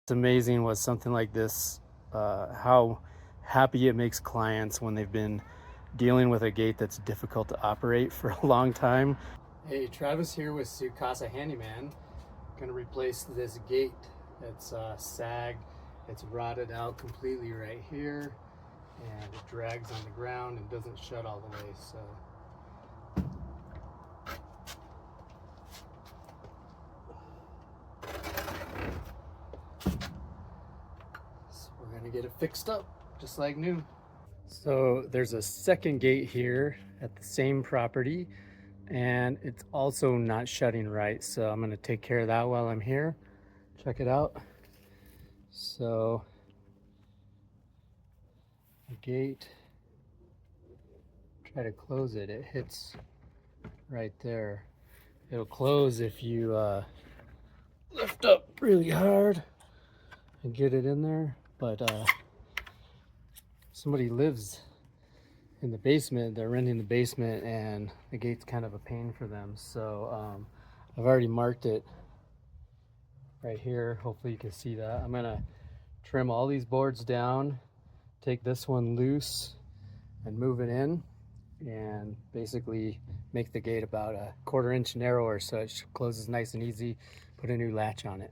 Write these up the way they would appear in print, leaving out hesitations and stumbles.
It's amazing what something like this, how happy it makes clients when they've been dealing with a gate that's difficult to operate for a long time. Hey, Travis here with Sukasa Handyman. Gonna replace this gate. It's sagged, it's rotted out completely right here, and it drags on the ground and doesn't shut all the way. So we're gonna get it fixed up just like new. So there's a second gate here at the same property, and it's also not shutting right. So I'm gonna take care of that while I'm here. Check it out. So the gate, try to close it. It hits right there. It'll close if you lift up really hard and get it in there. But somebody lives in the basement. They're renting the basement, and the gate's kind of a pain for them. So I've already marked it right here. Hopefully you can see that. I'm gonna trim all these boards down, take this one loose and move it in, and basically make the gate about a 1/4 inch narrower so it closes nice and easy. Put a new latch on it.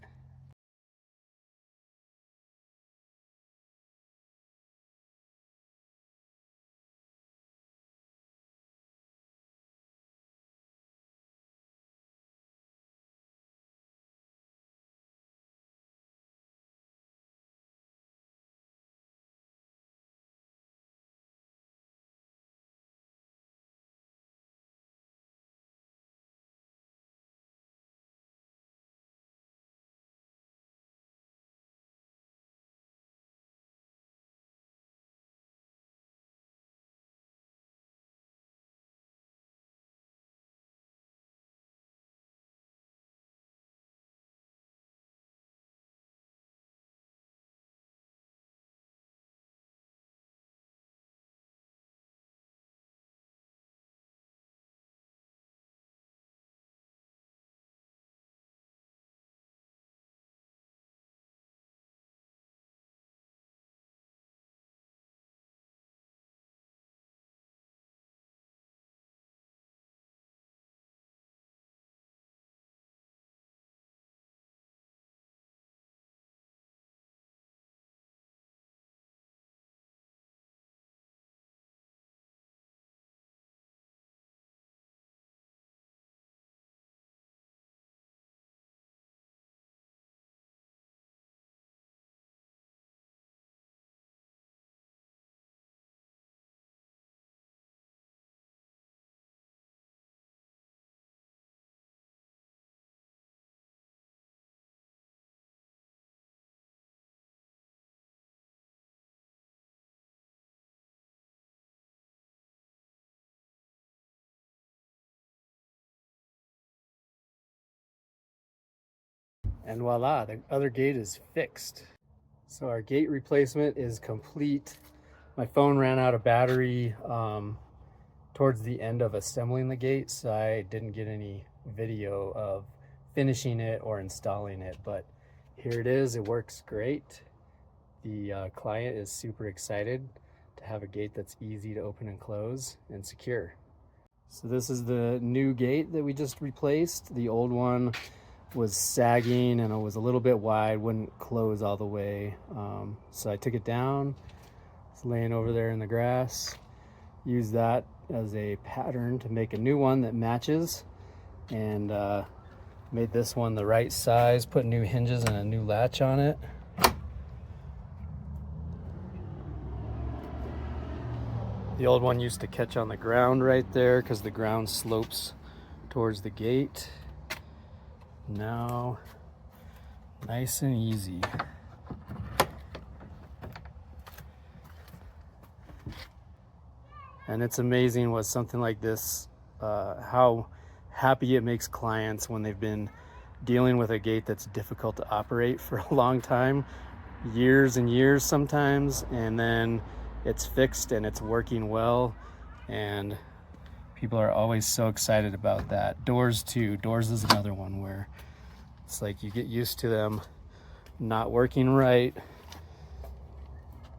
And voila, the other gate is fixed. So our gate replacement is complete. My phone ran out of battery towards the end of assembling the gate, so I didn't get any video of finishing it or installing it, but here it is. It works great. The client is super excited to have a gate that's easy to open and close and secure. So this is the new gate that we just replaced. The old one was sagging and it was a little bit wide, wouldn't close all the way. So I took it down. It's laying over there in the grass. Use that as a pattern to make a new one that matches, and made this one the right size, put new hinges and a new latch on it. The old one used to catch on the ground right there because the ground slopes towards the gate. Now, nice and easy. And it's amazing what something like this, how happy it makes clients when they've been dealing with a gate that's difficult to operate for a long time, years and years sometimes, and then it's fixed and it's working well, and people are always so excited about that. Doors too. Doors is another one where it's like you get used to them not working right.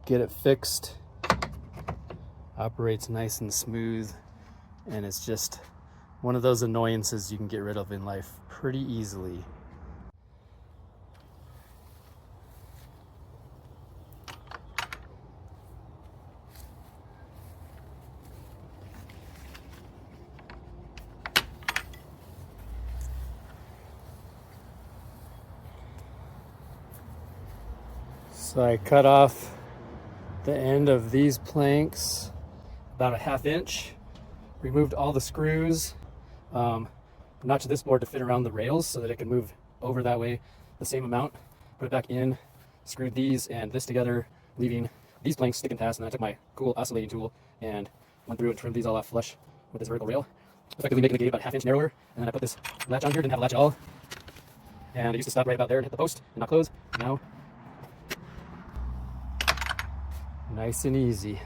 Get it fixed. Operates nice and smooth, and it's just one of those annoyances you can get rid of in life pretty easily. So I cut off the end of these planks about a 1/2 inch, removed all the screws, notched this board to fit around the rails so that it could move over that way the same amount, put it back in, screwed these and this together, leaving these planks sticking past, and then I took my cool oscillating tool and went through and trimmed these all off flush with this vertical rail, effectively making the gate about 1/2 inch narrower. And then I put this latch on here, didn't have a latch at all, and it used to stop right about there and hit the post and not close. Now, nice and easy.